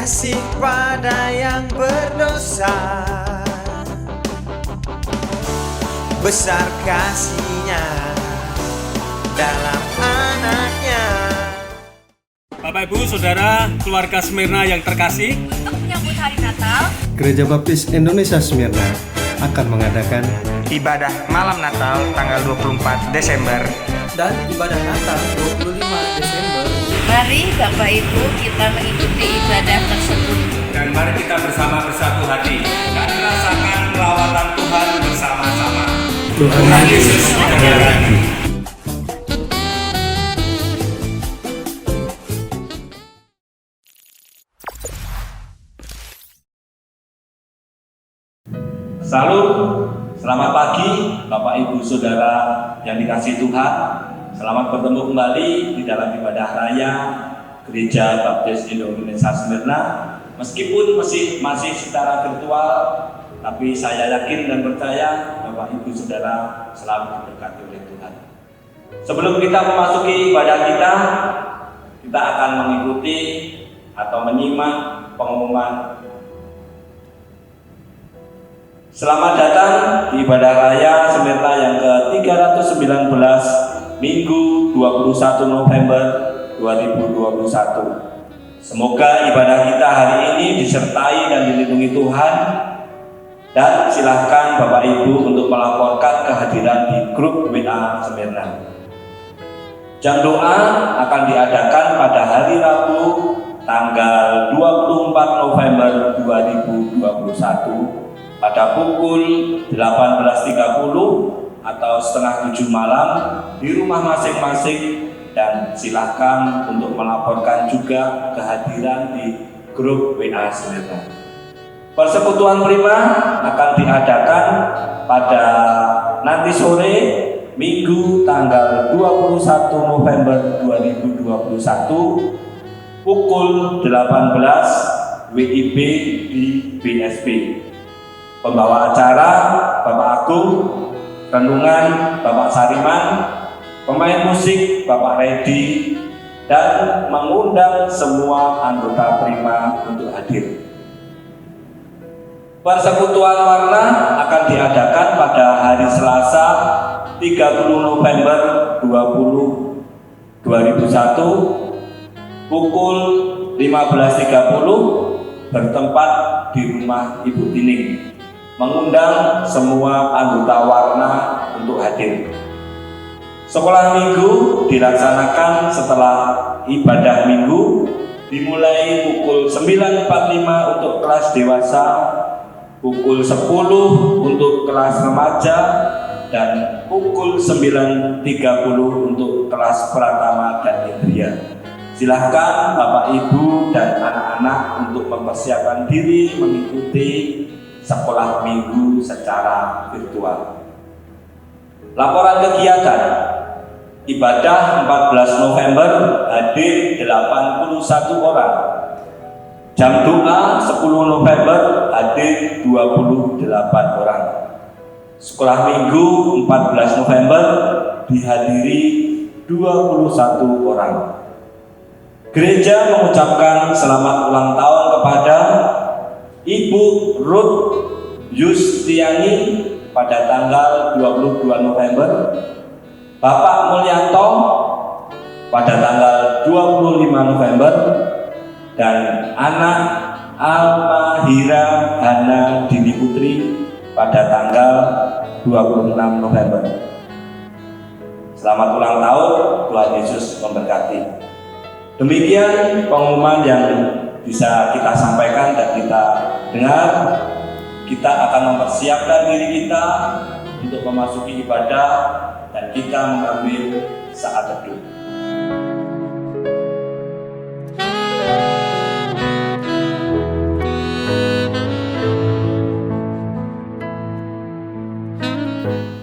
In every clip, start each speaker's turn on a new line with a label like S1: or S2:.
S1: kasih pada yang berdosa, besar kasih-Nya dalam anaknya.
S2: Bapak Ibu Saudara keluarga Smyrna yang terkasih,
S3: untuk menyambut hari Natal,
S4: Gereja Baptis Indonesia Smyrna akan mengadakan
S5: ibadah malam Natal tanggal 24 Desember
S6: dan ibadah Natal 25 Desember.
S3: mari Bapak Ibu kita mengikuti ibadah tersebut.
S2: dan mari kita bersama bersatu hati dan merasakan lawatan Tuhan bersama-sama. Tuhan Yesus memberkati.
S7: Salam, selamat pagi Bapak Ibu Saudara yang dikasihi Tuhan. Selamat bertemu kembali di dalam ibadah raya Gereja Baptis Indonesia Smyrna. Meskipun masih secara virtual, tapi saya yakin dan percaya Bapak Ibu Saudara selalu diberkati oleh Tuhan. Sebelum kita memasuki ibadah kita akan mengikuti atau menyimak pengumuman. Selamat datang di ibadah raya Smyrna yang ke-319 Minggu 21 November 2021. Semoga ibadah kita hari ini disertai dan dilindungi Tuhan. Dan silahkan Bapak Ibu untuk melaporkan kehadiran di grup WA Smyrna. Jam doa akan diadakan pada hari Rabu tanggal 24 November 2021 pada pukul 18.30 atau setengah 7 malam di rumah masing-masing, dan silahkan untuk melaporkan juga kehadiran di grup WA Smyrna. Persekutuan prima akan diadakan pada nanti sore Minggu tanggal 21 November 2021 pukul 18 WIB di BSP. Pembawa acara Bapak Agung, renungan Bapak Sariman, pemain musik Bapak Redi, dan mengundang semua anggota prima untuk hadir. Persekutuan warna akan diadakan pada hari Selasa 30 November 2021 pukul 15.30 bertempat di rumah Ibu Tining, mengundang semua anggota warna untuk hadir. Sekolah minggu dilaksanakan setelah ibadah minggu, dimulai pukul 9.45 untuk kelas dewasa, pukul 10 untuk kelas remaja, dan pukul 9.30 untuk kelas pratama dan indria. Silahkan Bapak Ibu dan anak-anak untuk mempersiapkan diri mengikuti sekolah minggu secara virtual. Laporan kegiatan ibadah 14 November hadir 81 orang. Jam doa 10 November hadir 28 orang. Sekolah minggu 14 November dihadiri 21 orang. Gereja mengucapkan selamat ulang tahun kepada Ibu Ruth Yustiani pada tanggal 22 November, Bapak Mulyanto pada tanggal 25 November, dan anak Almahira Hana Dini Putri pada tanggal 26 November. Selamat ulang tahun, Tuhan Yesus memberkati. Demikian pengumuman yang bisa kita sampaikan dan kita dengar. Kita akan mempersiapkan diri kita untuk memasuki ibadah dan kita mengambil saat teduh.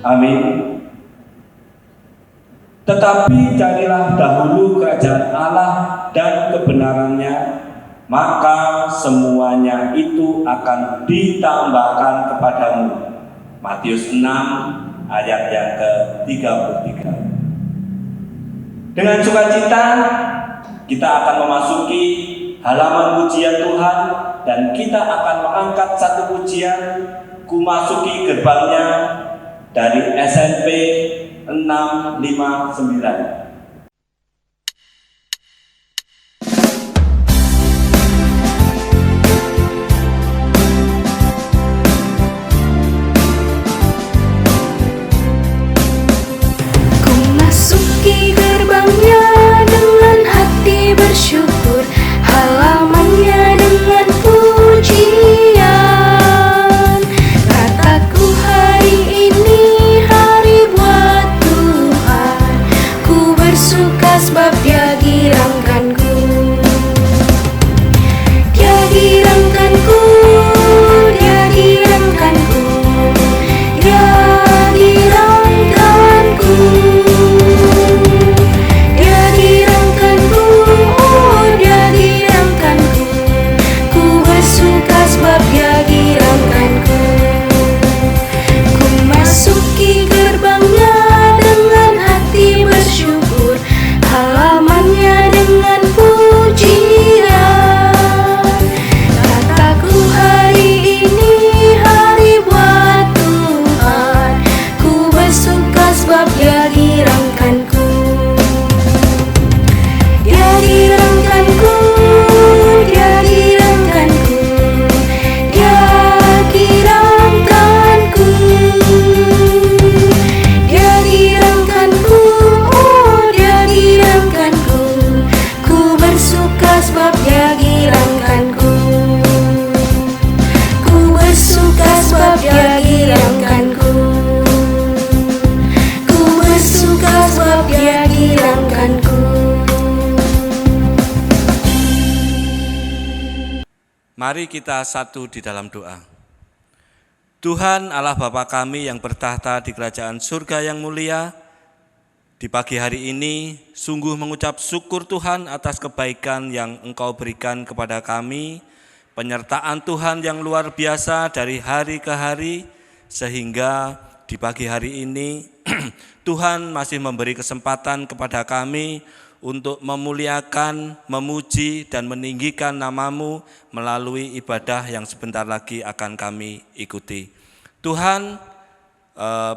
S7: Amin. Tetapi carilah dahulu kerajaan Allah dan kebenarannya, maka semuanya itu akan ditambahkan kepadamu. Matius 6 ayat yang ke-33. Dengan sukacita kita akan memasuki halaman pujian Tuhan, dan kita akan mengangkat satu pujian Ku Masuki Gerbangnya dari SMP 659.
S8: Masuki gerbangnya dengan hati bersyukur, halamannya dengan pujian. Kataku hari ini hari buat Tuhan, ku bersuka sebab Dia girangkanku. Dia girangkanku, Dia girangkanku, Dia girangkanku.
S2: Mari kita satu di dalam doa. Tuhan Allah Bapa kami yang bertahta di kerajaan surga yang mulia, di pagi hari ini sungguh mengucap syukur Tuhan atas kebaikan yang Engkau berikan kepada kami, penyertaan Tuhan yang luar biasa dari hari ke hari, sehingga di pagi hari ini Tuhan masih memberi kesempatan kepada kami untuk memuliakan, memuji, dan meninggikan nama-Mu melalui ibadah yang sebentar lagi akan kami ikuti. Tuhan,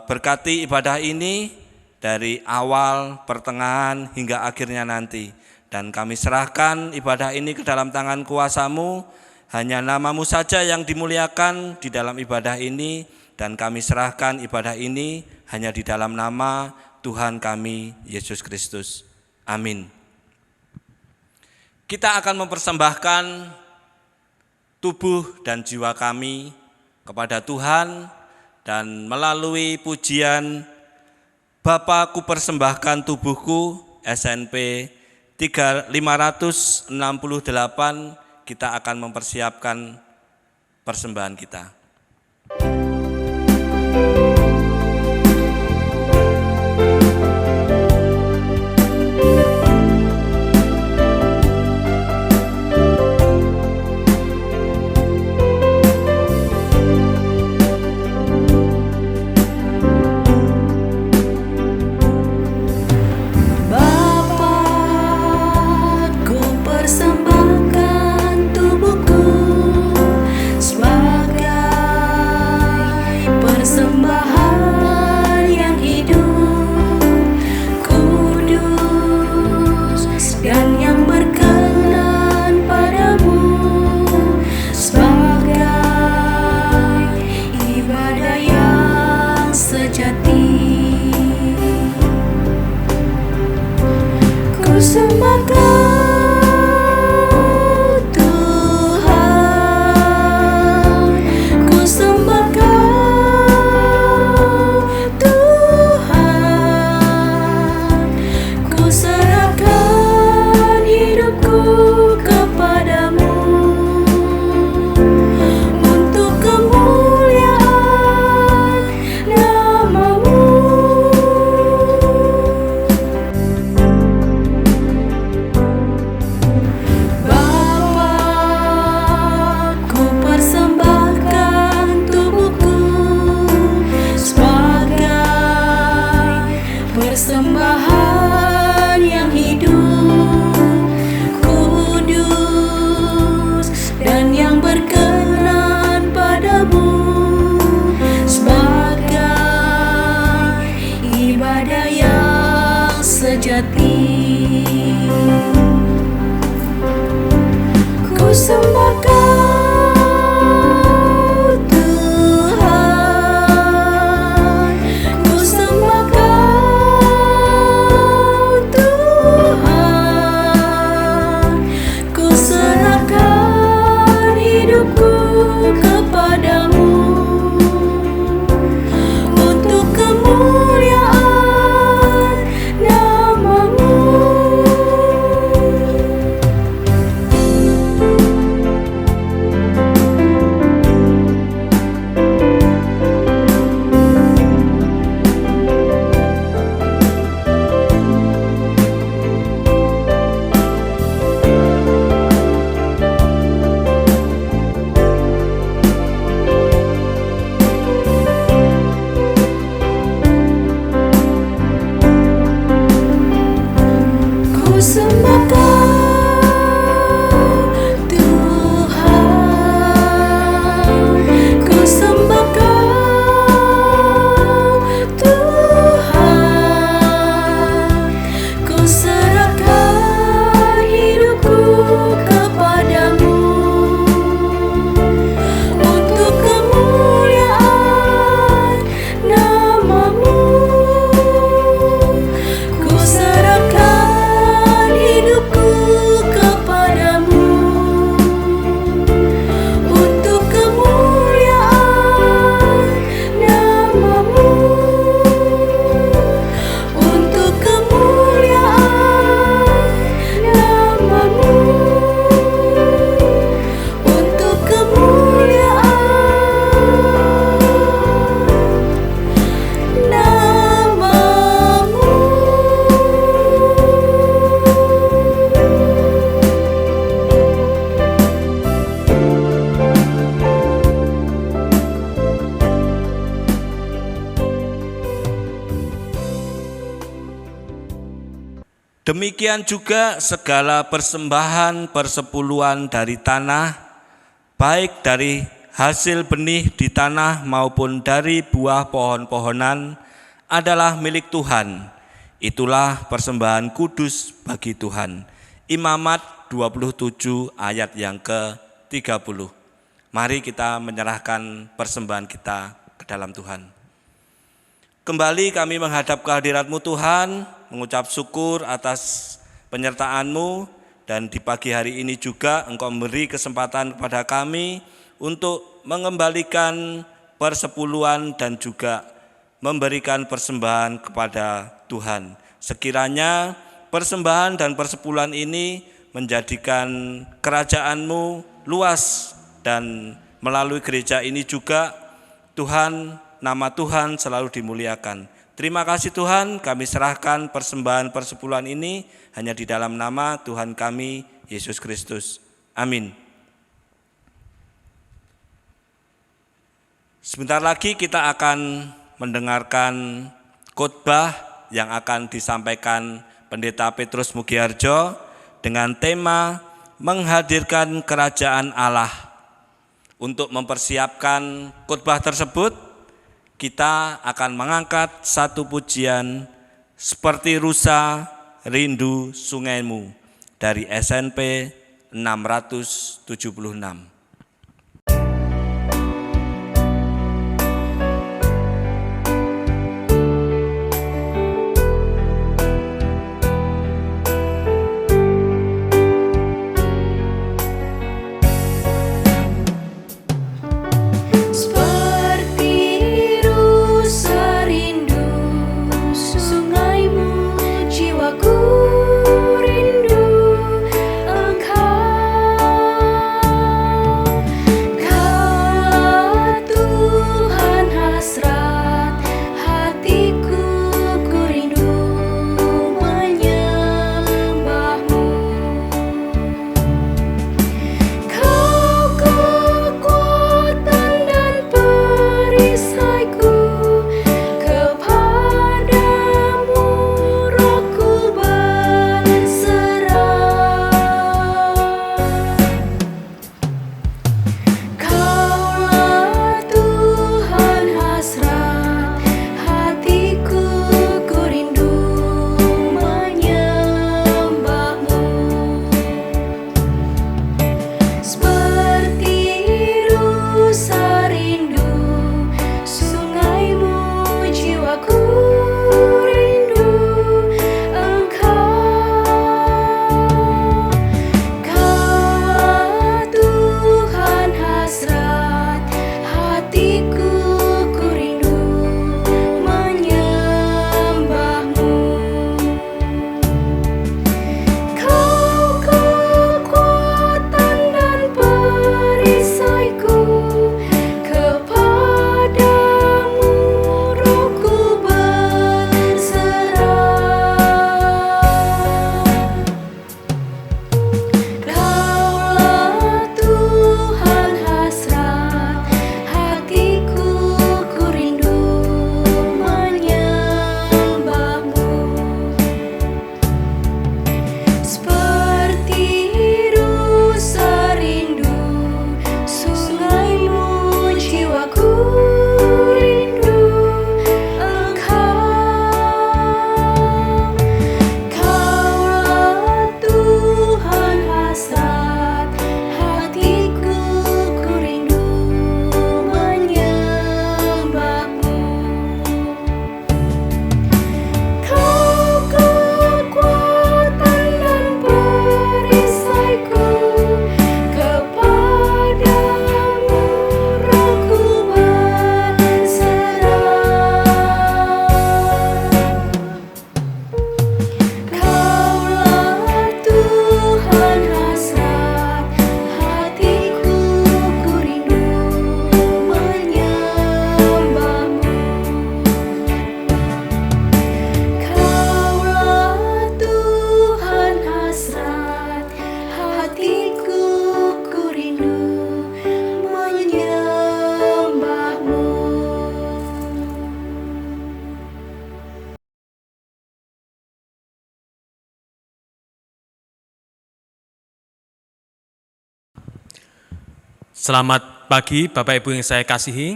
S2: berkati ibadah ini dari awal, pertengahan, hingga akhirnya nanti. Dan kami serahkan ibadah ini ke dalam tangan kuasa-Mu, hanya nama-Mu saja yang dimuliakan di dalam ibadah ini, dan kami serahkan ibadah ini hanya di dalam nama Tuhan kami, Yesus Kristus. Amin. Kita akan mempersembahkan tubuh dan jiwa kami kepada Tuhan, dan melalui pujian Bapa ku persembahkan tubuhku SNP 568 kita akan mempersiapkan persembahan kita.
S8: Persembahkan tubuhku sebagai
S2: Demikian juga segala persembahan persepuluhan dari tanah, baik dari hasil benih di tanah maupun dari buah pohon-pohonan, adalah milik Tuhan. Itulah persembahan kudus bagi Tuhan. Imamat 27 ayat yang ke-30. Mari kita menyerahkan persembahan kita ke dalam Tuhan. Kembali kami menghadap kehadirat-Mu Tuhan, mengucap syukur atas penyertaan-Mu, dan di pagi hari ini juga Engkau memberi kesempatan kepada kami untuk mengembalikan persepuluhan dan juga memberikan persembahan kepada Tuhan. Sekiranya persembahan dan persepuluhan ini menjadikan kerajaan-Mu luas, dan melalui gereja ini juga Tuhan, nama Tuhan selalu dimuliakan. Terima kasih Tuhan, kami serahkan persembahan persepuluhan ini hanya di dalam nama Tuhan kami, Yesus Kristus. Amin. Sebentar lagi kita akan mendengarkan khotbah yang akan disampaikan Pendeta Petrus Mugiharjo dengan tema menghadirkan kerajaan Allah. Untuk mempersiapkan khotbah tersebut, kita akan mengangkat satu pujian Seperti Rusa Rindu Sungaimu dari SNP 676.
S8: Jiwaku rindu Engkau.
S9: Selamat pagi Bapak Ibu yang saya kasihi.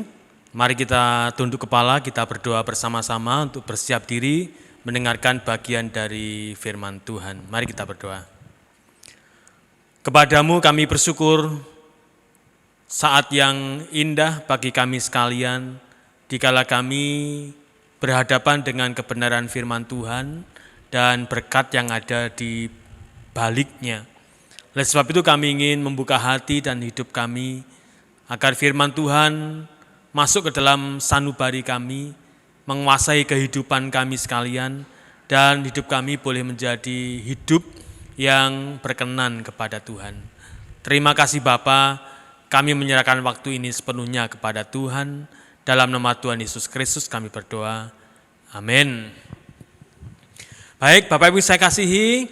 S9: Mari kita tunduk kepala, kita berdoa bersama-sama untuk bersiap diri mendengarkan bagian dari firman Tuhan. Mari kita berdoa. Kepadamu kami bersyukur saat yang indah bagi kami sekalian, dikala kami berhadapan dengan kebenaran firman Tuhan dan berkat yang ada di baliknya. Oleh sebab itu kami ingin membuka hati dan hidup kami agar firman Tuhan masuk ke dalam sanubari kami, menguasai kehidupan kami sekalian, dan hidup kami boleh menjadi hidup yang berkenan kepada Tuhan. Terima kasih Bapa, kami menyerahkan waktu ini sepenuhnya kepada Tuhan. Dalam nama Tuhan Yesus Kristus kami berdoa. Amin. Baik, Bapak Ibu saya kasihi,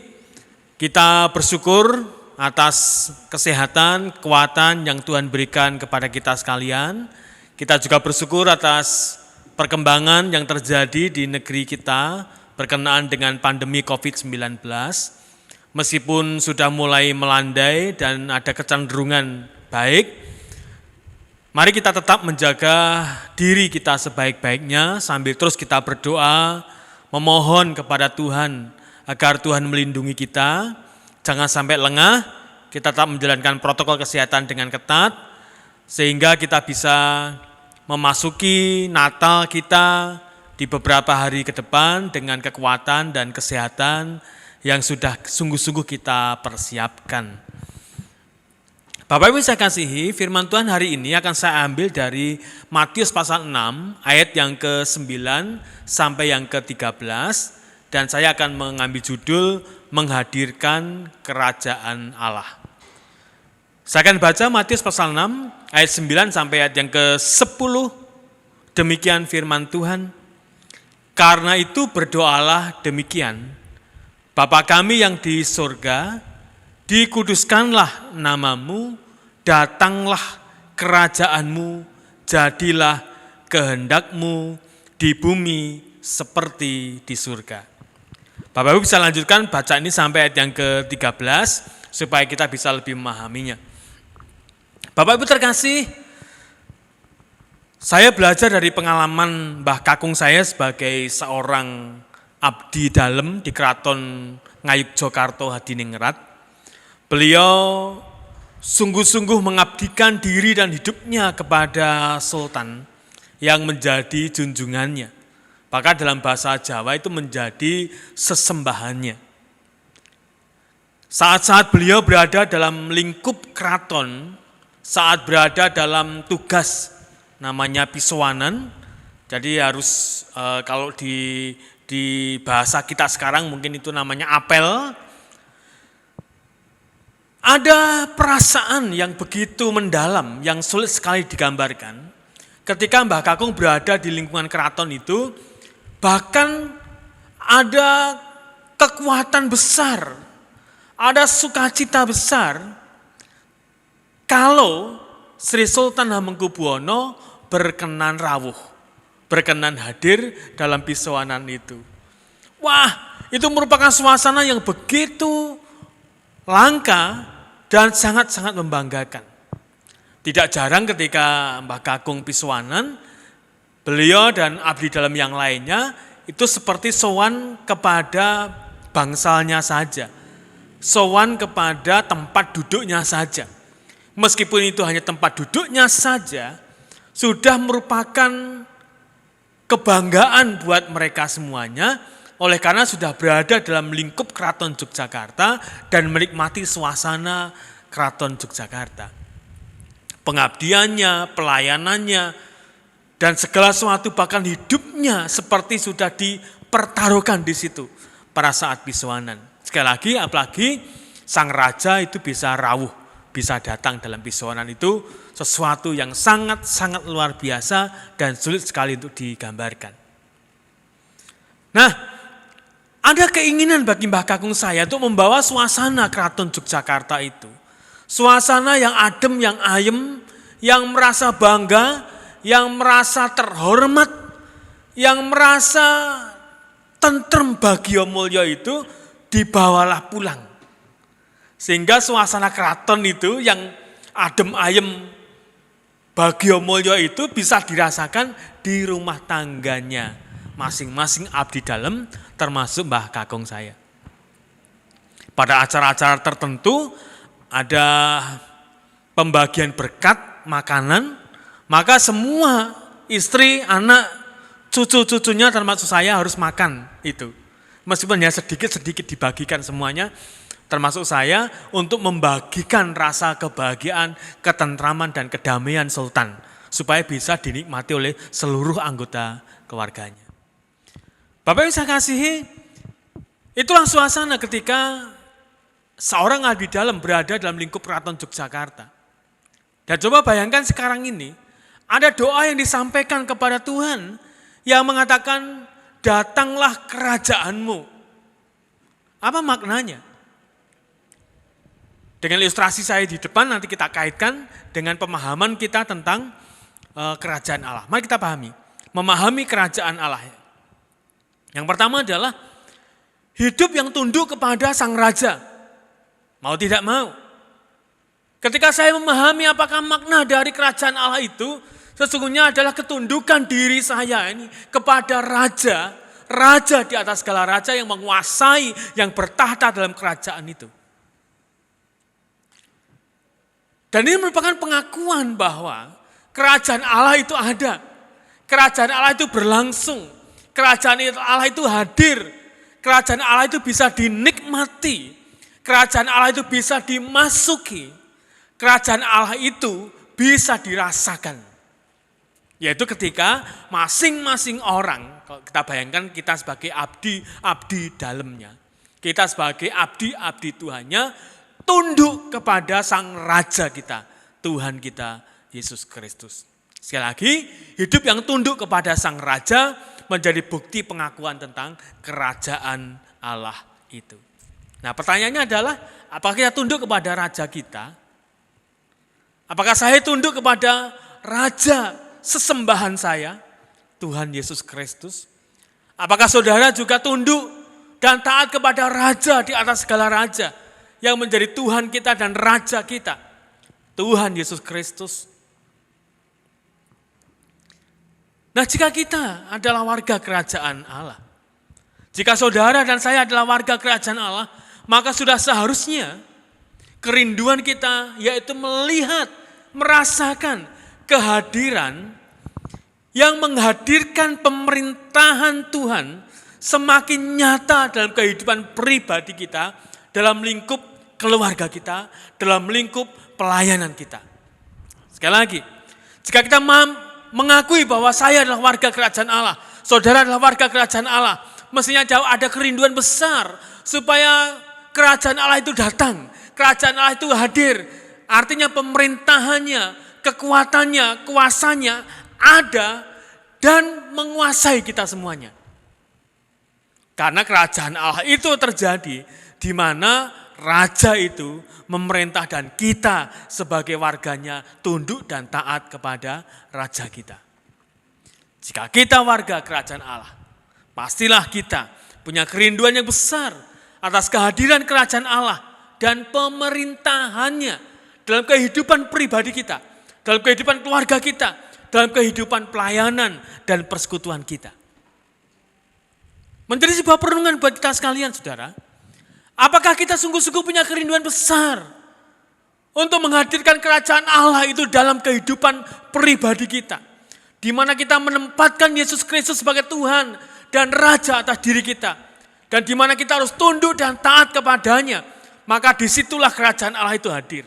S9: kita bersyukur atas kesehatan, kekuatan yang Tuhan berikan kepada kita sekalian. Kita juga bersyukur atas perkembangan yang terjadi di negeri kita berkenaan dengan pandemi COVID-19. Meskipun sudah mulai melandai dan ada kecenderungan baik, mari kita tetap menjaga diri kita sebaik-baiknya sambil terus kita berdoa, memohon kepada Tuhan agar Tuhan melindungi kita. Jangan sampai lengah, kita tetap menjalankan protokol kesehatan dengan ketat, sehingga kita bisa memasuki Natal kita di beberapa hari ke depan dengan kekuatan dan kesehatan yang sudah sungguh-sungguh kita persiapkan. Bapak Ibu saya kasihi, firman Tuhan hari ini akan saya ambil dari Matius pasal 6 ayat yang ke-9 sampai yang ke-13, dan saya akan mengambil judul menghadirkan kerajaan Allah. Saya akan baca Matius pasal 6 ayat 9 sampai ayat yang ke-10. Demikian firman Tuhan. Karena itu berdoalah demikian. Bapa kami yang di surga, dikuduskanlah namamu, datanglah kerajaanmu, jadilah kehendakmu di bumi seperti di surga. Bapak Ibu bisa lanjutkan baca ini sampai ayat yang ke-13 supaya kita bisa lebih memahaminya. Bapak Ibu terkasih, saya belajar dari pengalaman Mbah Kakung saya sebagai seorang abdi dalem di Keraton Ngayogyakarta Hadiningrat. Beliau sungguh-sungguh mengabdikan diri dan hidupnya kepada Sultan yang menjadi junjungannya. Maka dalam bahasa Jawa itu menjadi sesembahannya. Saat-saat beliau berada dalam lingkup keraton, saat berada dalam tugas namanya pisowanan, jadi harus kalau di bahasa kita sekarang mungkin itu namanya apel, ada perasaan yang begitu mendalam, yang sulit sekali digambarkan. Ketika Mbah Kakung berada di lingkungan keraton itu, bahkan ada kekuatan besar, ada sukacita besar kalau Sri Sultan Hamengkubuwono berkenan rawuh, berkenan hadir dalam pisowanan itu. Wah, itu merupakan suasana yang begitu langka dan sangat-sangat membanggakan. Tidak jarang ketika Mbah Kakung pisowanan, beliau dan abdi dalam yang lainnya itu seperti sowan kepada bangsalnya saja, sowan kepada tempat duduknya saja. Meskipun itu hanya tempat duduknya saja, sudah merupakan kebanggaan buat mereka semuanya, oleh karena sudah berada dalam lingkup Keraton Yogyakarta dan menikmati suasana Keraton Yogyakarta. Pengabdiannya, pelayanannya, dan segala sesuatu bahkan hidupnya seperti sudah dipertaruhkan di situ pada saat pisowanan. Sekali lagi, apalagi sang raja itu bisa rawuh, bisa datang dalam pisowanan itu sesuatu yang sangat-sangat luar biasa dan sulit sekali untuk digambarkan. Nah, ada keinginan bagi Mbah Kakung saya untuk membawa suasana Keraton Yogyakarta itu. Suasana yang adem, yang ayem, yang merasa bangga, yang merasa terhormat, yang merasa tentrem bagio mulya itu dibawalah pulang. Sehingga suasana keraton itu yang adem ayem Bagio mulya itu bisa dirasakan di rumah tangganya masing-masing abdi dalem, termasuk Mbah Kakung saya. Pada acara-acara tertentu ada pembagian berkat makanan, maka semua istri, anak, cucu-cucunya termasuk saya harus makan itu. Meskipun ya sedikit-sedikit dibagikan semuanya, termasuk saya, untuk membagikan rasa kebahagiaan, ketentraman, dan kedamaian Sultan, supaya bisa dinikmati oleh seluruh anggota keluarganya. Bapak yang saya kasihi, itulah suasana ketika seorang abdi dalam berada dalam lingkup Keraton Yogyakarta. Dan coba bayangkan sekarang ini, ada doa yang disampaikan kepada Tuhan yang mengatakan, datanglah kerajaanmu. Apa maknanya? Dengan ilustrasi saya di depan nanti kita kaitkan dengan pemahaman kita tentang kerajaan Allah. Mari kita pahami, memahami kerajaan Allah. Yang pertama adalah hidup yang tunduk kepada Sang Raja. Mau tidak mau. Ketika saya memahami apakah makna dari kerajaan Allah itu, sesungguhnya adalah ketundukan diri saya ini kepada Raja, Raja di atas segala raja yang menguasai, yang bertahta dalam kerajaan itu. Dan ini merupakan pengakuan bahwa kerajaan Allah itu ada. Kerajaan Allah itu berlangsung. Kerajaan Allah itu hadir. Kerajaan Allah itu bisa dinikmati. Kerajaan Allah itu bisa dimasuki. Kerajaan Allah itu bisa dirasakan. Yaitu ketika masing-masing orang, kalau kita bayangkan kita sebagai abdi dalamnya. Kita sebagai abdi Tuhannya, tunduk kepada Sang Raja kita, Tuhan kita, Yesus Kristus. Sekali lagi, hidup yang tunduk kepada Sang Raja menjadi bukti pengakuan tentang kerajaan Allah itu. Nah, pertanyaannya adalah, apakah kita tunduk kepada Raja kita? Apakah saya tunduk kepada Raja sesembahan saya, Tuhan Yesus Kristus? Apakah saudara juga tunduk dan taat kepada Raja di atas segala raja, yang menjadi Tuhan kita dan Raja kita, Tuhan Yesus Kristus? Nah, jika kita adalah warga kerajaan Allah, jika saudara dan saya adalah warga kerajaan Allah, maka sudah seharusnya kerinduan kita yaitu melihat, merasakan kehadiran yang menghadirkan pemerintahan Tuhan semakin nyata dalam kehidupan pribadi kita, dalam lingkup keluarga kita, dalam lingkup pelayanan kita. Sekali lagi, jika kita mengakui bahwa saya adalah warga kerajaan Allah, saudara adalah warga kerajaan Allah, mestinya jauh ada kerinduan besar supaya kerajaan Allah itu datang, kerajaan Allah itu hadir. Artinya pemerintahannya, kekuatannya, kuasanya ada dan menguasai kita semuanya. Karena kerajaan Allah itu terjadi di mana raja itu memerintah dan kita sebagai warganya tunduk dan taat kepada raja kita. Jika kita warga kerajaan Allah, pastilah kita punya kerinduan yang besar atas kehadiran kerajaan Allah dan pemerintahannya dalam kehidupan pribadi kita, dalam kehidupan keluarga kita, dalam kehidupan pelayanan dan persekutuan kita. Menjadi sebuah perenungan buat kita sekalian, saudara. Apakah kita sungguh-sungguh punya kerinduan besar untuk menghadirkan kerajaan Allah itu dalam kehidupan pribadi kita, di mana kita menempatkan Yesus Kristus sebagai Tuhan dan Raja atas diri kita, dan di mana kita harus tunduk dan taat kepadanya, maka disitulah kerajaan Allah itu hadir.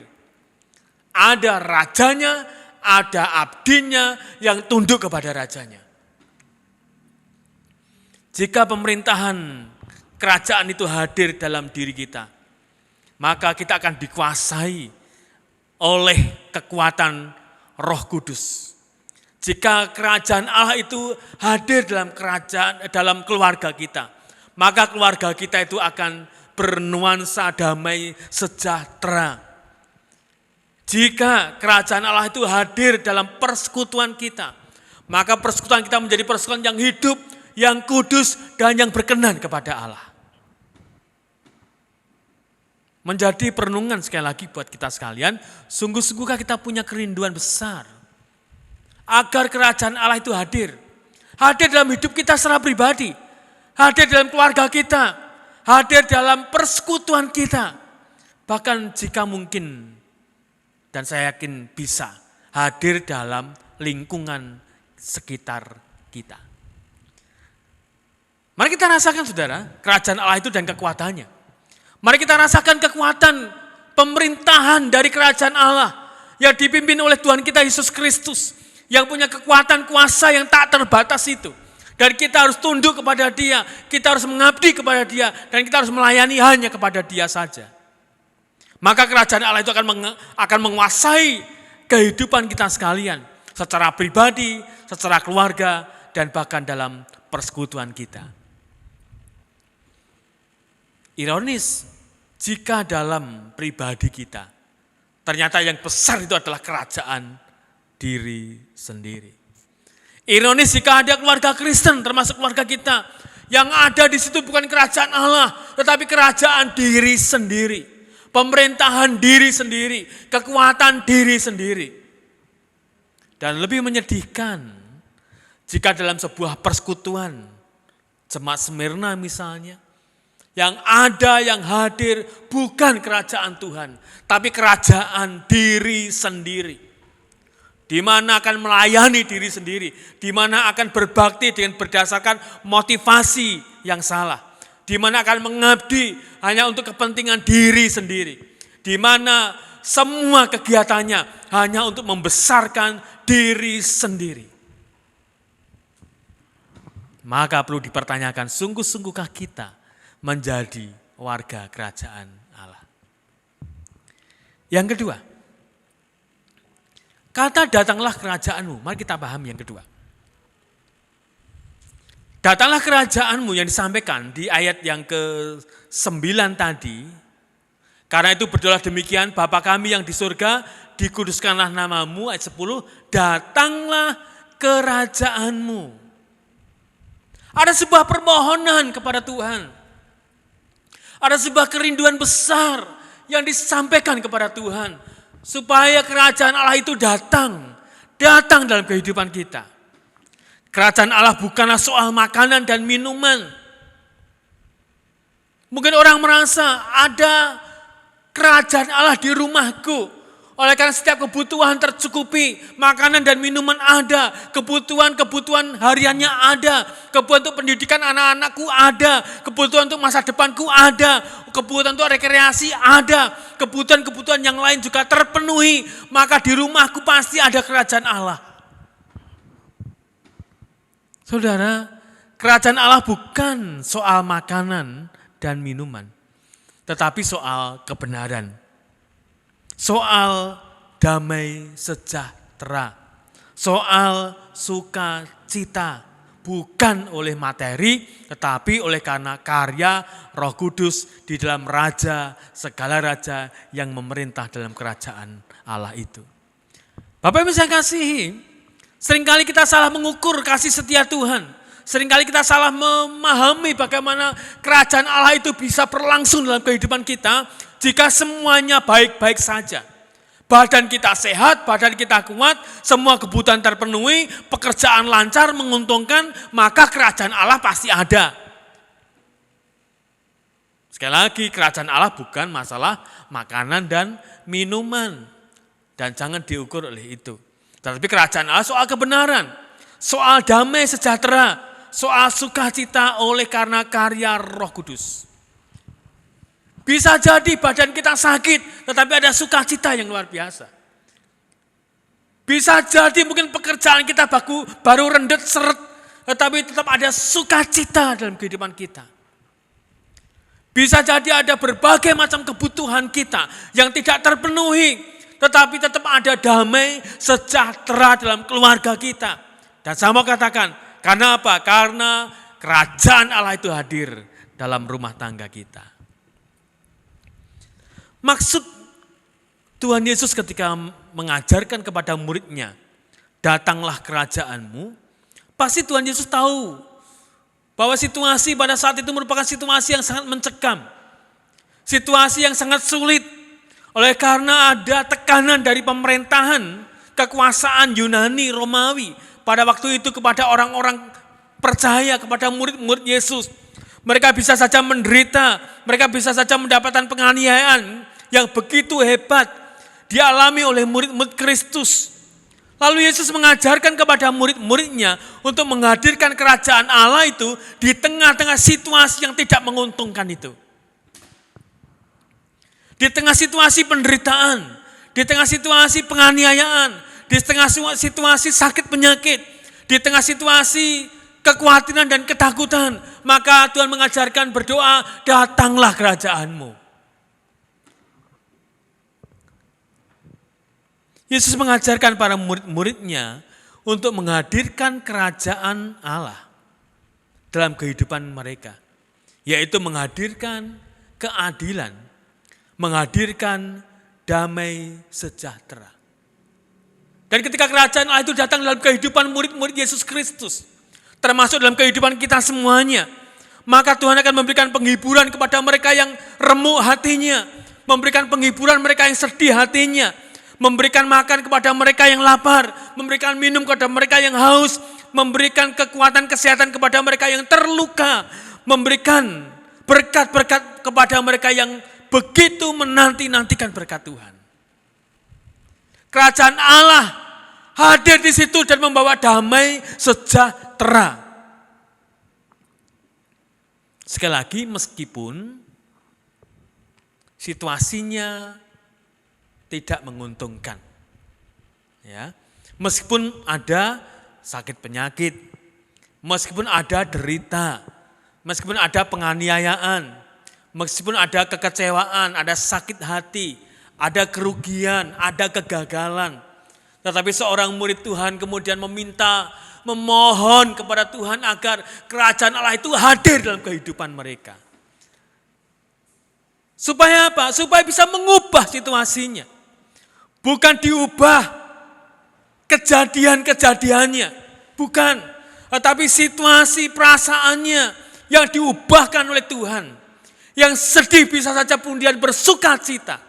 S9: Ada rajanya, ada abdinya yang tunduk kepada rajanya. Jika pemerintahan kerajaan itu hadir dalam diri kita, maka kita akan dikuasai oleh kekuatan Roh Kudus. Jika kerajaan Allah itu hadir dalam keluarga kita, maka keluarga kita itu akan bernuansa damai sejahtera. Jika kerajaan Allah itu hadir dalam persekutuan kita, maka persekutuan kita menjadi persekutuan yang hidup, yang kudus, dan yang berkenan kepada Allah. Menjadi perenungan sekali lagi buat kita sekalian, sungguh-sungguhkah kita punya kerinduan besar agar kerajaan Allah itu hadir. Hadir dalam hidup kita secara pribadi, hadir dalam keluarga kita, hadir dalam persekutuan kita. Bahkan jika mungkin, dan saya yakin bisa, hadir dalam lingkungan sekitar kita. Mari kita rasakan saudara, kerajaan Allah itu dan kekuatannya. Mari kita rasakan kekuatan pemerintahan dari kerajaan Allah yang dipimpin oleh Tuhan kita Yesus Kristus, yang punya kekuatan kuasa yang tak terbatas itu. Dan kita harus tunduk kepada Dia, kita harus mengabdi kepada Dia, dan kita harus melayani hanya kepada Dia saja. Maka kerajaan Allah itu akan menguasai kehidupan kita sekalian, secara pribadi, secara keluarga, dan bahkan dalam persekutuan kita. Ironis, jika dalam pribadi kita, ternyata yang besar itu adalah kerajaan diri sendiri. Ironis jika ada keluarga Kristen, termasuk keluarga kita, yang ada di situ bukan kerajaan Allah, tetapi kerajaan diri sendiri, pemerintahan diri sendiri, kekuatan diri sendiri. Dan lebih menyedihkan, jika dalam sebuah persekutuan, jemaat Smyrna misalnya, yang ada, yang hadir bukan kerajaan Tuhan, tapi kerajaan diri sendiri. Di mana akan melayani diri sendiri, di mana akan berbakti dengan berdasarkan motivasi yang salah, di mana akan mengabdi hanya untuk kepentingan diri sendiri, di mana semua kegiatannya hanya untuk membesarkan diri sendiri. Maka perlu dipertanyakan, sungguh-sungguhkah kita menjadi warga kerajaan Allah? Yang kedua, kata datanglah kerajaanmu, mari kita pahami yang kedua. Datanglah kerajaanmu yang disampaikan di ayat yang ke-9 tadi. Karena itu berdoalah demikian, Bapa kami yang di surga, dikuduskanlah namamu, ayat 10, datanglah kerajaanmu. Ada sebuah permohonan kepada Tuhan. Ada sebuah kerinduan besar yang disampaikan kepada Tuhan. Supaya kerajaan Allah itu datang dalam kehidupan kita. Kerajaan Allah bukanlah soal makanan dan minuman. Mungkin orang merasa ada kerajaan Allah di rumahku. Oleh karena setiap kebutuhan tercukupi, makanan dan minuman ada, kebutuhan hariannya ada, kebutuhan untuk pendidikan anak-anakku ada, kebutuhan untuk masa depanku ada, kebutuhan untuk rekreasi ada, kebutuhan yang lain juga terpenuhi, maka di rumahku pasti ada kerajaan Allah. Saudara, kerajaan Allah bukan soal makanan dan minuman, tetapi soal kebenaran. Soal damai sejahtera, soal sukacita, bukan oleh materi, tetapi oleh karena karya Roh Kudus di dalam Raja, segala Raja yang memerintah dalam kerajaan Allah itu. Bapak Ibu saya kasihi, seringkali kita salah mengukur kasih setia Tuhan. Seringkali kita salah memahami bagaimana kerajaan Allah itu bisa berlangsung dalam kehidupan kita jika semuanya baik-baik saja. Badan kita sehat, badan kita kuat, semua kebutuhan terpenuhi, pekerjaan lancar, menguntungkan, maka kerajaan Allah pasti ada. Sekali lagi, kerajaan Allah bukan masalah makanan dan minuman. Dan jangan diukur oleh itu. Tetapi kerajaan Allah soal kebenaran, soal damai sejahtera, soal sukacita oleh karena karya Roh Kudus. Bisa jadi badan kita sakit, tetapi ada sukacita yang luar biasa. Bisa jadi mungkin pekerjaan kita baru rendet seret, tetapi tetap ada sukacita dalam kehidupan kita. Bisa jadi ada berbagai macam kebutuhan kita yang tidak terpenuhi, tetapi tetap ada damai sejahtera dalam keluarga kita. Dan saya mau katakan, karena apa? Karena kerajaan Allah itu hadir dalam rumah tangga kita. Maksud Tuhan Yesus ketika mengajarkan kepada muridnya, datanglah kerajaanmu, pasti Tuhan Yesus tahu bahwa situasi pada saat itu merupakan situasi yang sangat mencekam. Situasi yang sangat sulit, oleh karena ada tekanan dari pemerintahan, kekuasaan Yunani, Romawi pada waktu itu kepada orang-orang percaya, kepada murid-murid Yesus. Mereka bisa saja menderita, mereka bisa saja mendapatkan penganiayaan yang begitu hebat dialami oleh murid-murid Kristus. Lalu Yesus mengajarkan kepada murid-muridnya untuk menghadirkan kerajaan Allah itu di tengah-tengah situasi yang tidak menguntungkan itu. Di tengah situasi penderitaan, di tengah situasi penganiayaan, di tengah situasi sakit penyakit, di tengah situasi kekhawatiran dan ketakutan, maka Tuhan mengajarkan berdoa, datanglah kerajaanmu. Yesus mengajarkan para murid-muridnya untuk menghadirkan kerajaan Allah dalam kehidupan mereka, yaitu menghadirkan keadilan, menghadirkan damai sejahtera. Dan ketika kerajaan Allah itu datang dalam kehidupan murid-murid Yesus Kristus, termasuk dalam kehidupan kita semuanya, maka Tuhan akan memberikan penghiburan kepada mereka yang remuk hatinya, memberikan penghiburan mereka yang sedih hatinya, memberikan makan kepada mereka yang lapar, memberikan minum kepada mereka yang haus, memberikan kekuatan kesehatan kepada mereka yang terluka, memberikan berkat-berkat kepada mereka yang begitu menanti-nantikan berkat Tuhan. Kerajaan Allah hadir di situ dan membawa damai sejahtera. Sekali lagi, meskipun situasinya tidak menguntungkan, ya, meskipun ada sakit penyakit, meskipun ada derita, meskipun ada penganiayaan, meskipun ada kekecewaan, ada sakit hati, ada kerugian, ada kegagalan, tetapi seorang murid Tuhan kemudian memohon kepada Tuhan agar kerajaan Allah itu hadir dalam kehidupan mereka. Supaya apa? Supaya bisa mengubah situasinya. Bukan diubah kejadian-kejadiannya, bukan. Tetapi situasi perasaannya yang diubahkan oleh Tuhan. Yang sedih bisa saja kemudian bersukacita.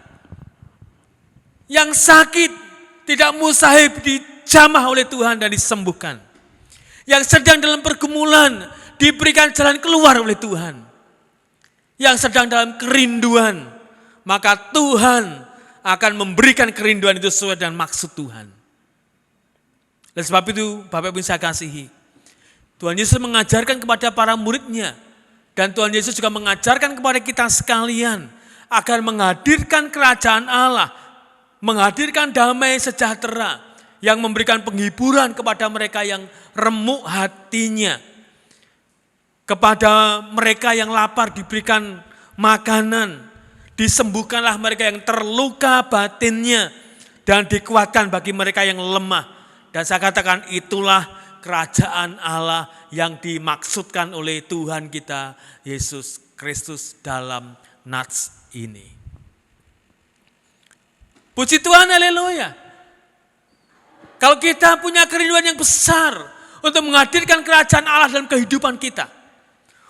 S9: Yang sakit tidak mustahil dijamah oleh Tuhan dan disembuhkan. Yang sedang dalam pergumulan diberikan jalan keluar oleh Tuhan. Yang sedang dalam kerinduan, maka Tuhan akan memberikan kerinduan itu sesuai dengan maksud Tuhan. Dan sebab itu Bapak Ibu saya kasihi, Tuhan Yesus mengajarkan kepada para muridnya, dan Tuhan Yesus juga mengajarkan kepada kita sekalian, agar menghadirkan kerajaan Allah, menghadirkan damai sejahtera, yang memberikan penghiburan kepada mereka yang remuk hatinya, kepada mereka yang lapar diberikan makanan, disembuhkanlah mereka yang terluka batinnya, dan dikuatkan bagi mereka yang lemah. Dan saya katakan itulah kerajaan Allah yang dimaksudkan oleh Tuhan kita Yesus Kristus dalam nats ini. Puji Tuhan, haleluya. Kalau kita punya kerinduan yang besar untuk menghadirkan kerajaan Allah dalam kehidupan kita,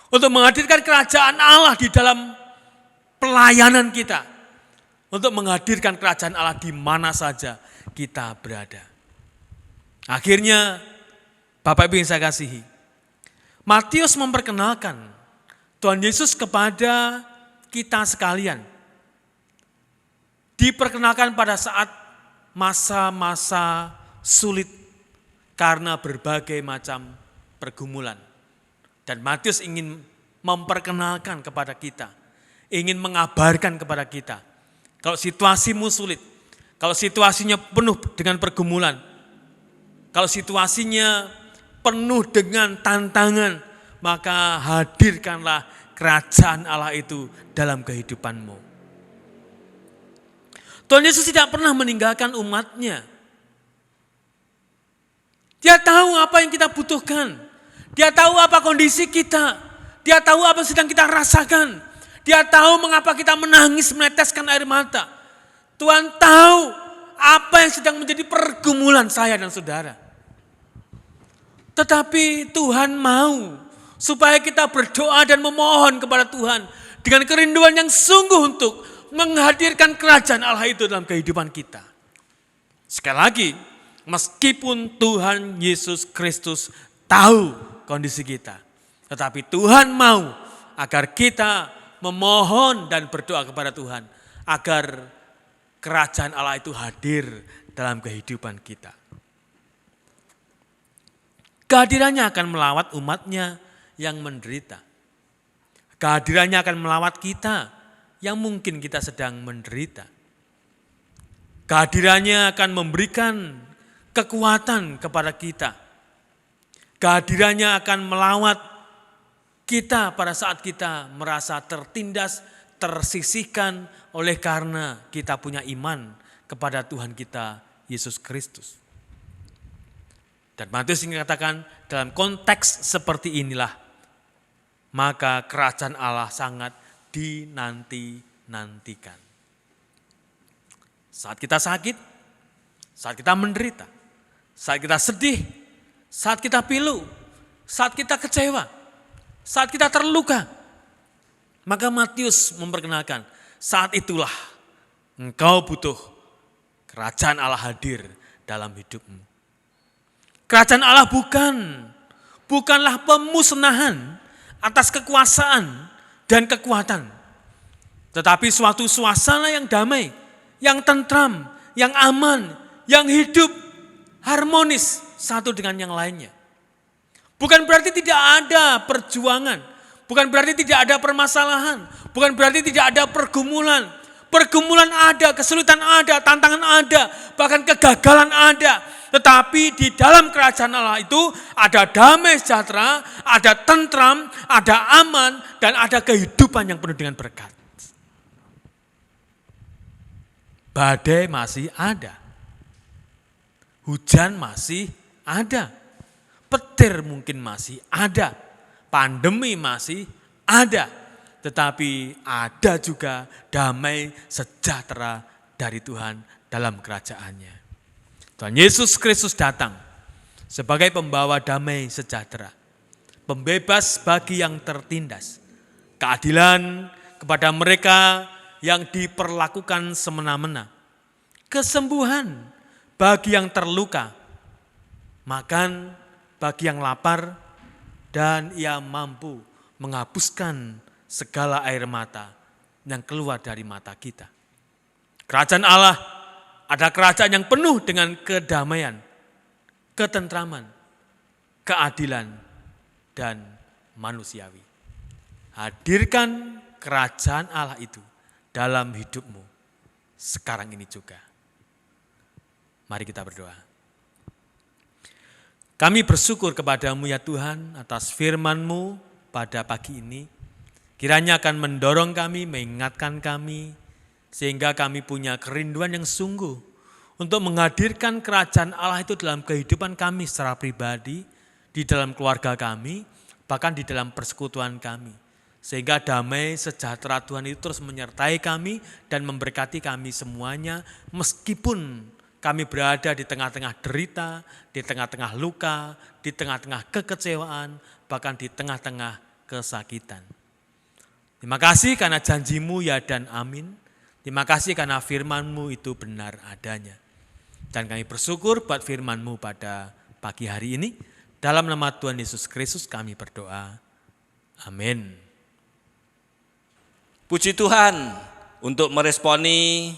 S9: untuk menghadirkan kerajaan Allah di dalam pelayanan kita, untuk menghadirkan kerajaan Allah di mana saja kita berada. Akhirnya, Bapak Ibu yang saya kasihi, Matius memperkenalkan Tuhan Yesus kepada kita sekalian. Diperkenalkan pada saat masa-masa sulit karena berbagai macam pergumulan. Dan Matius ingin memperkenalkan kepada kita, ingin mengabarkan kepada kita, kalau situasimu sulit, kalau situasinya penuh dengan pergumulan, kalau situasinya penuh dengan tantangan, maka hadirkanlah kerajaan Allah itu dalam kehidupanmu. Tuhan Yesus tidak pernah meninggalkan umatnya. Dia tahu apa yang kita butuhkan, dia tahu apa kondisi kita, dia tahu apa yang sedang kita rasakan. Dia tahu mengapa kita menangis, meneteskan air mata. Tuhan tahu apa yang sedang menjadi pergumulan saya dan saudara. Tetapi Tuhan mau supaya kita berdoa dan memohon kepada Tuhan dengan kerinduan yang sungguh untuk menghadirkan kerajaan Allah itu dalam kehidupan kita. Sekali lagi, Meskipun Tuhan Yesus Kristus tahu kondisi kita, tetapi Tuhan mau agar kita memohon dan berdoa kepada Tuhan agar kerajaan Allah itu hadir dalam kehidupan kita. Kehadirannya akan melawat umatnya yang menderita. Kehadirannya akan melawat kita yang mungkin kita sedang menderita. Kehadirannya akan memberikan kekuatan kepada kita. Kehadirannya akan melawat kita pada saat kita merasa tertindas, tersisihkan oleh karena kita punya iman kepada Tuhan kita Yesus Kristus. Dan Matius mengatakan dalam konteks seperti inilah maka kerajaan Allah sangat dinanti-nantikan. Saat kita sakit, saat kita menderita, saat kita sedih, saat kita pilu, saat kita kecewa, saat kita terluka, maka Matius memperkenalkan saat itulah engkau butuh kerajaan Allah hadir dalam hidupmu. Kerajaan Allah bukanlah pemusnahan atas kekuasaan dan kekuatan, tetapi suatu suasana yang damai, yang tentram, yang aman, yang hidup harmonis satu dengan yang lainnya. Bukan berarti tidak ada perjuangan, bukan berarti tidak ada permasalahan, bukan berarti tidak ada pergumulan. Pergumulan ada, kesulitan ada, tantangan ada, bahkan kegagalan ada. Tetapi di dalam kerajaan Allah itu ada damai sejahtera, ada tentram, ada aman, dan ada kehidupan yang penuh dengan berkat. Badai masih ada, hujan masih ada, petir mungkin masih ada, pandemi masih ada, tetapi ada juga damai sejahtera dari Tuhan dalam kerajaannya. Tuhan Yesus Kristus datang sebagai pembawa damai sejahtera, pembebas bagi yang tertindas, keadilan kepada mereka yang diperlakukan semena-mena, kesembuhan bagi yang terluka, makan bagi yang lapar, dan Ia mampu menghapuskan segala air mata yang keluar dari mata kita. Kerajaan Allah ada kerajaan yang penuh dengan kedamaian, ketentraman, keadilan, dan manusiawi. Hadirkan kerajaan Allah itu dalam hidupmu sekarang ini juga. Mari kita berdoa. Kami bersyukur kepadamu ya Tuhan atas firman-Mu pada pagi ini. Kiranya akan mendorong kami, mengingatkan kami, sehingga kami punya kerinduan yang sungguh untuk menghadirkan kerajaan Allah itu dalam kehidupan kami secara pribadi, di dalam keluarga kami, bahkan di dalam persekutuan kami. Sehingga damai sejahtera Tuhan itu terus menyertai kami dan memberkati kami semuanya, meskipun kami berada di tengah-tengah derita, di tengah-tengah luka, di tengah-tengah kekecewaan, bahkan di tengah-tengah kesakitan. Terima kasih karena janji-Mu ya dan amin. Terima kasih karena firman-Mu itu benar adanya. Dan kami bersyukur buat firman-Mu pada pagi hari ini. Dalam nama Tuhan Yesus Kristus kami berdoa. Amin.
S2: Puji Tuhan untuk meresponi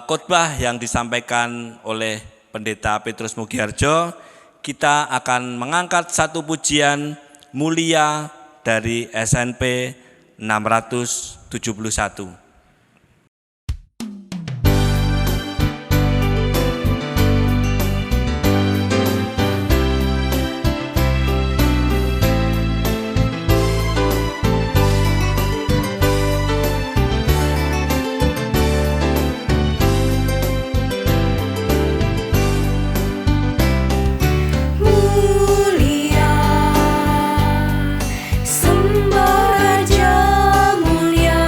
S2: khotbah yang disampaikan oleh Pendeta Petrus Mugiharjo. Kita akan mengangkat satu pujian mulia dari SNP 671.
S8: Mulia, Sembah Raja mulia.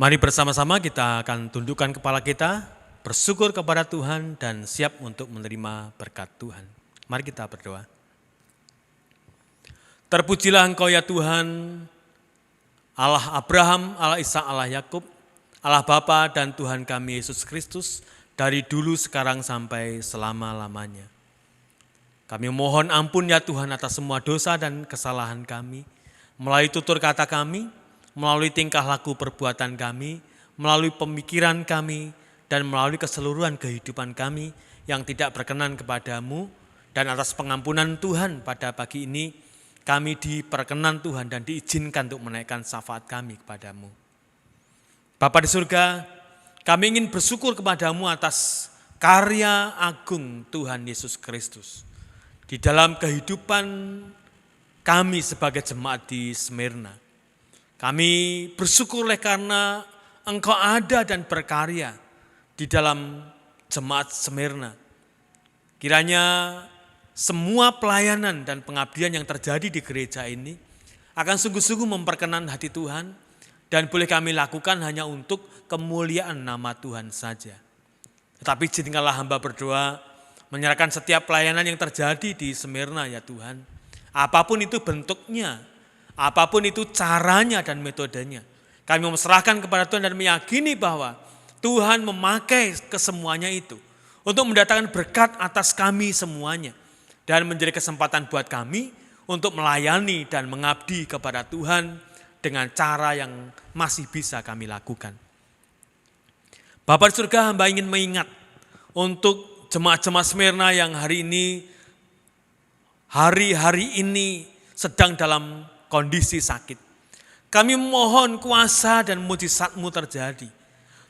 S9: Mari bersama-sama kita akan tundukkan kepala kita, bersyukur kepada Tuhan dan siap untuk menerima berkat Tuhan. Mari kita berdoa. Terpujilah Engkau ya Tuhan, Allah Abraham, Allah Ishak, Allah Yakub, Allah Bapa dan Tuhan kami Yesus Kristus, dari dulu sekarang sampai selama-lamanya. Kami mohon ampun ya Tuhan atas semua dosa dan kesalahan kami, melalui tutur kata kami, melalui tingkah laku perbuatan kami, melalui pemikiran kami, dan melalui keseluruhan kehidupan kami yang tidak berkenan kepadamu, dan atas pengampunan Tuhan pada pagi ini, kami diperkenan Tuhan dan diizinkan untuk menaikkan syafaat kami kepadamu. Bapa di surga, kami ingin bersyukur kepadamu atas karya agung Tuhan Yesus Kristus di dalam kehidupan kami sebagai jemaat di Smyrna. Kami bersyukur karena Engkau ada dan berkarya di dalam jemaat Smyrna. Kiranya semua pelayanan dan pengabdian yang terjadi di gereja ini akan sungguh-sungguh memperkenan hati Tuhan dan boleh kami lakukan hanya untuk kemuliaan nama Tuhan saja. Tetapi izinkanlah hamba berdoa menyerahkan setiap pelayanan yang terjadi di Smyrna ya Tuhan. Apapun itu bentuknya, apapun itu caranya dan metodenya. Kami meserahkan kepada Tuhan dan meyakini bahwa Tuhan memakai kesemuanya itu untuk mendatangkan berkat atas kami semuanya. Dan menjadi kesempatan buat kami untuk melayani dan mengabdi kepada Tuhan dengan cara yang masih bisa kami lakukan. Bapa di surga, hamba ingin mengingat untuk jemaat-jemaat Smyrna yang hari ini sedang dalam kondisi sakit. Kami mohon kuasa dan mujizat-Mu terjadi.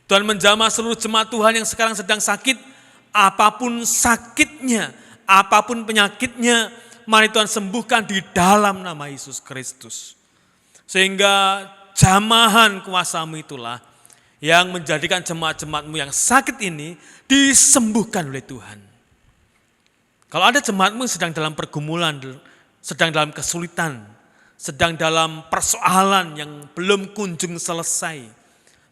S9: Tuhan menjamah seluruh jemaat Tuhan yang sekarang sedang sakit, apapun sakitnya, apapun penyakitnya, mari Tuhan sembuhkan di dalam nama Yesus Kristus. Sehingga jamahan kuasa-Mu itulah yang menjadikan jemaat-jemaat-Mu yang sakit ini disembuhkan oleh Tuhan. Kalau ada jemaat-Mu sedang dalam pergumulan, sedang dalam kesulitan, sedang dalam persoalan yang belum kunjung selesai,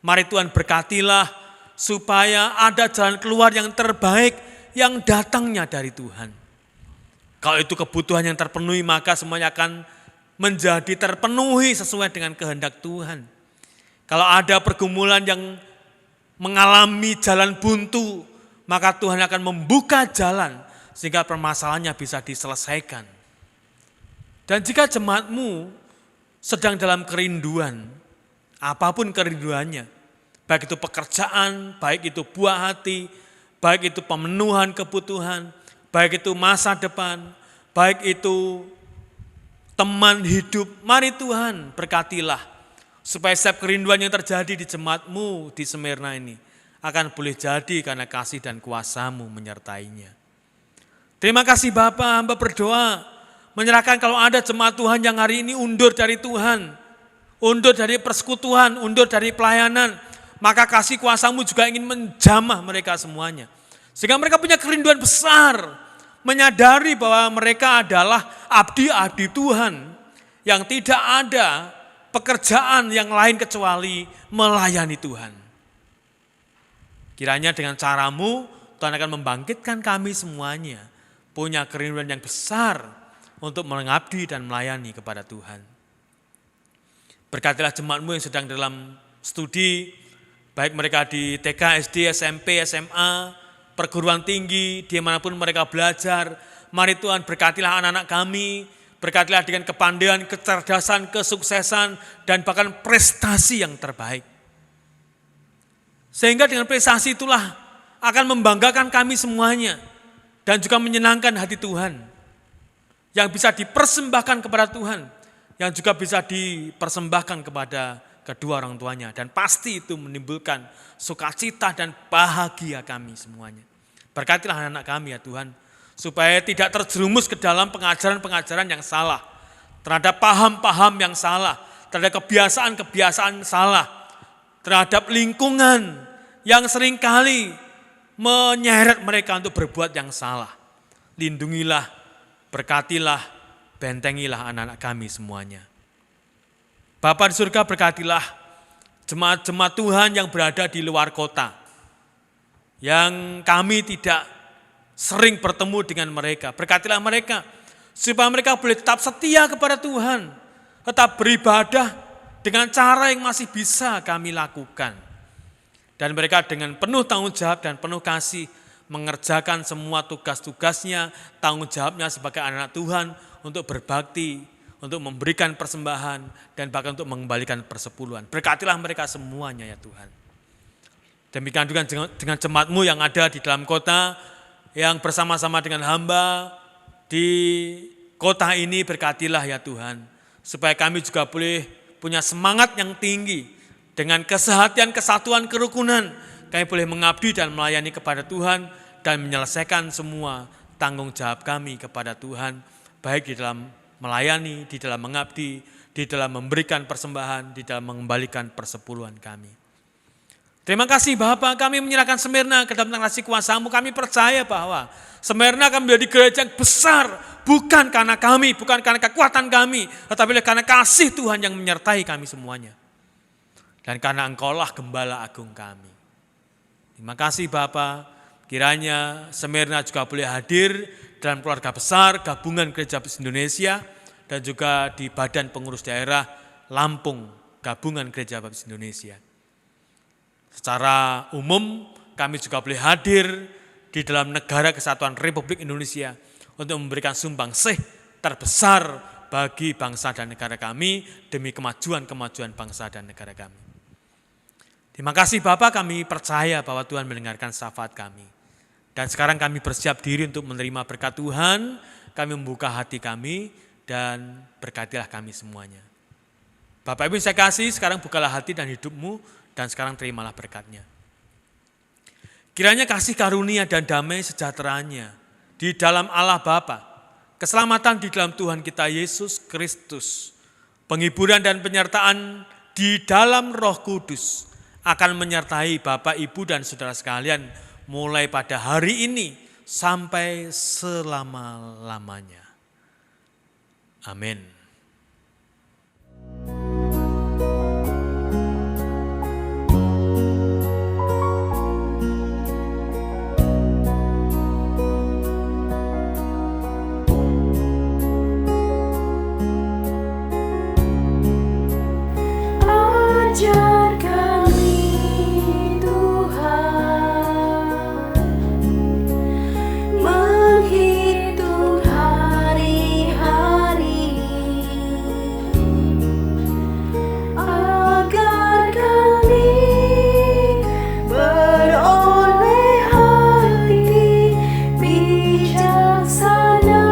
S9: mari Tuhan berkatilah supaya ada jalan keluar yang terbaik yang datangnya dari Tuhan. Kalau itu kebutuhan yang terpenuhi, maka semuanya akan menjadi terpenuhi sesuai dengan kehendak Tuhan. Kalau ada pergumulan yang mengalami jalan buntu, maka Tuhan akan membuka jalan sehingga permasalahannya bisa diselesaikan. Dan jika jemaat-Mu sedang dalam kerinduan, apapun kerinduannya, baik itu pekerjaan, baik itu buah hati, baik itu pemenuhan kebutuhan, baik itu masa depan, baik itu teman hidup, mari Tuhan berkatilah supaya setiap kerinduan yang terjadi di jemaat-Mu di Smyrna ini akan boleh jadi karena kasih dan kuasa-Mu menyertainya. Terima kasih Bapa, hamba berdoa menyerahkan kalau ada jemaat Tuhan yang hari ini undur dari Tuhan, undur dari persekutuan, undur dari pelayanan, maka kasih kuasa-Mu juga ingin menjamah mereka semuanya. Sehingga mereka punya kerinduan besar, menyadari bahwa mereka adalah abdi-abdi Tuhan yang tidak ada pekerjaan yang lain kecuali melayani Tuhan. Kiranya dengan cara-Mu, Tuhan akan membangkitkan kami semuanya, punya kerinduan yang besar untuk mengabdi dan melayani kepada Tuhan. Berkatilah jemaat-Mu yang sedang dalam studi, baik mereka di TK, SD, SMP, SMA, perguruan tinggi, dimanapun mereka belajar. Mari Tuhan berkatilah anak-anak kami, berkatilah dengan kepandaian, kecerdasan, kesuksesan, dan bahkan prestasi yang terbaik. Sehingga dengan prestasi itulah akan membanggakan kami semuanya, dan juga menyenangkan hati Tuhan, yang bisa dipersembahkan kepada Tuhan, yang juga bisa dipersembahkan kepada kedua orang tuanya. Dan pasti itu menimbulkan sukacita dan bahagia kami semuanya. Berkatilah anak-anak kami ya Tuhan, supaya tidak terjerumus ke dalam pengajaran-pengajaran yang salah, terhadap paham-paham yang salah, terhadap kebiasaan-kebiasaan salah, terhadap lingkungan yang seringkali menyeret mereka untuk berbuat yang salah. Lindungilah, berkatilah, bentengilah anak-anak kami semuanya. Bapa di surga, berkatilah jemaat-jemaat Tuhan yang berada di luar kota, yang kami tidak sering bertemu dengan mereka. Berkatilah mereka, supaya mereka boleh tetap setia kepada Tuhan, tetap beribadah dengan cara yang masih bisa kami lakukan. Dan mereka dengan penuh tanggung jawab dan penuh kasih mengerjakan semua tugas-tugasnya, tanggung jawabnya sebagai anak Tuhan untuk berbakti, untuk memberikan persembahan, dan bahkan untuk mengembalikan persepuluhan. Berkatilah mereka semuanya ya Tuhan. Demikian juga dengan jemaat-Mu yang ada di dalam kota, yang bersama-sama dengan hamba di kota ini, berkatilah ya Tuhan. Supaya kami juga boleh punya semangat yang tinggi, dengan kesehatian, kesatuan, kerukunan, kami boleh mengabdi dan melayani kepada Tuhan, dan menyelesaikan semua tanggung jawab kami kepada Tuhan, baik di dalam melayani, di dalam mengabdi, di dalam memberikan persembahan, di dalam mengembalikan persepuluhan kami. Terima kasih Bapa, kami menyerahkan Smyrna ke dalam kasih kuasa-Mu. Kami percaya bahwa Smyrna akan menjadi gereja yang besar, bukan karena kami, bukan karena kekuatan kami, tetapi karena kasih Tuhan yang menyertai kami semuanya. Dan karena Engkaulah Gembala Agung kami. Terima kasih Bapa, kiranya Smyrna juga boleh hadir dalam keluarga besar Gabungan Gereja Baptis Indonesia, dan juga di Badan Pengurus Daerah Lampung Gabungan Gereja Baptis Indonesia. Secara umum kami juga boleh hadir di dalam Negara Kesatuan Republik Indonesia untuk memberikan sumbangsih terbesar bagi bangsa dan negara kami demi kemajuan bangsa dan negara kami. Terima kasih Bapak, kami percaya bahwa Tuhan mendengarkan syafaat kami. Dan sekarang kami bersiap diri untuk menerima berkat Tuhan, kami membuka hati kami dan berkatilah kami semuanya. Bapak Ibu saya kasih, sekarang bukalah hati dan hidupmu dan sekarang terimalah berkatnya. Kiranya kasih karunia dan damai sejahteranya di dalam Allah Bapa, keselamatan di dalam Tuhan kita Yesus Kristus, penghiburan dan penyertaan di dalam Roh Kudus akan menyertai Bapak, Ibu, dan saudara sekalian mulai pada hari ini sampai selama-lamanya. Amin.
S8: Ajar kami Tuhan menghitung hari-hari, agar kami beroleh hati bijaksana.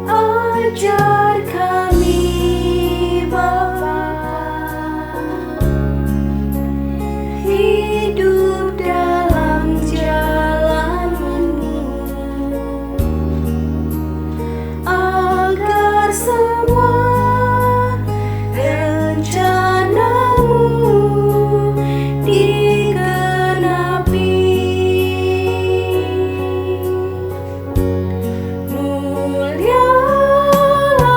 S8: Ajar kami Bapa, hidup dalam jalan-Mu, agar semua rencana-Mu digenapi. Mulialah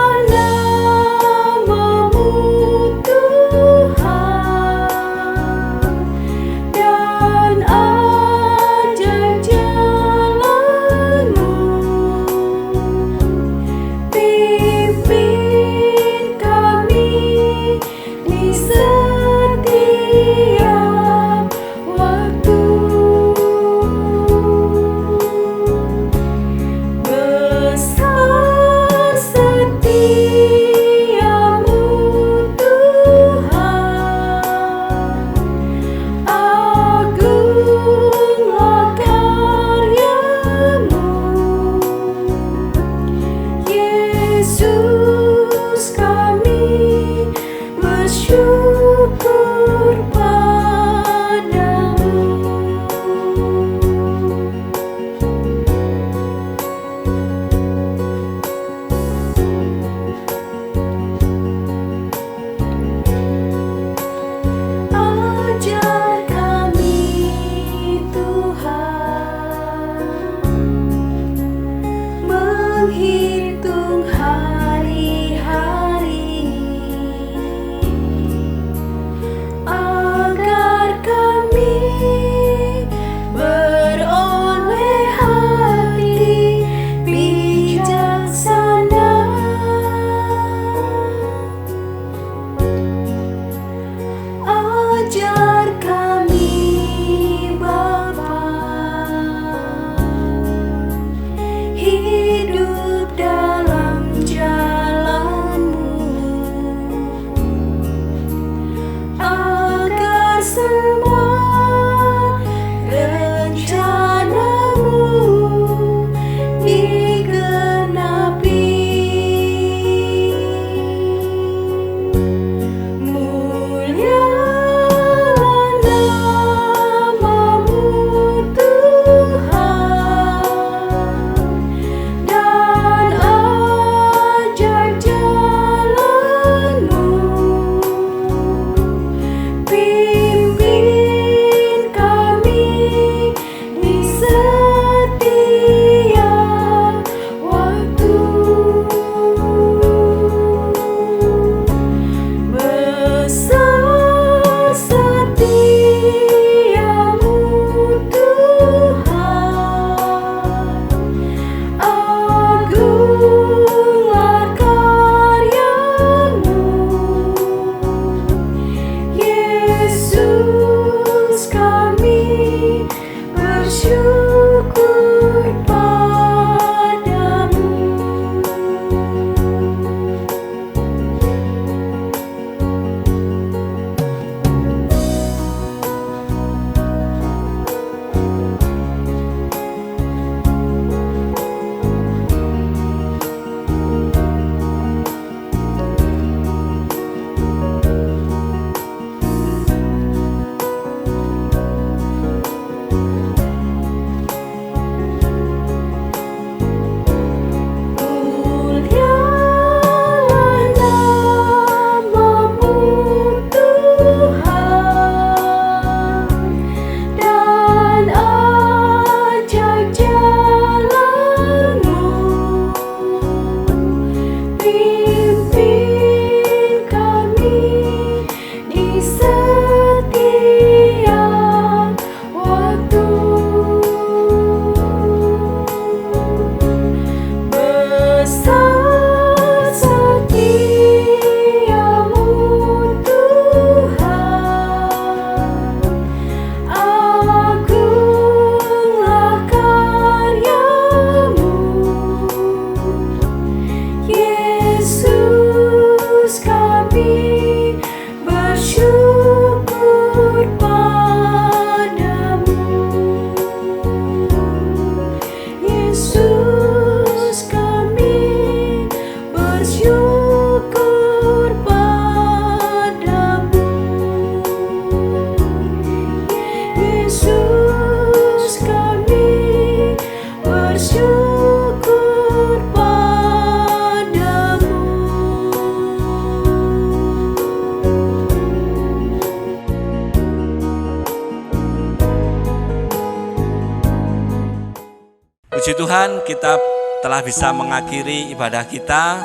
S2: Puji Tuhan, kita telah bisa mengakhiri ibadah kita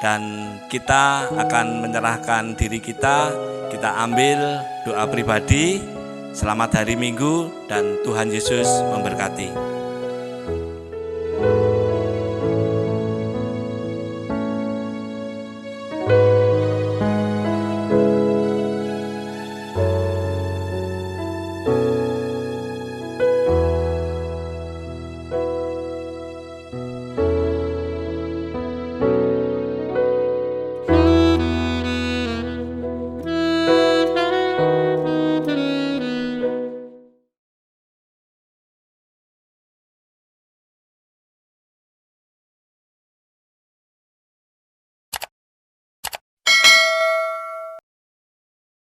S2: dan kita akan menyerahkan diri kita ambil doa pribadi. Selamat hari Minggu dan Tuhan Yesus memberkati.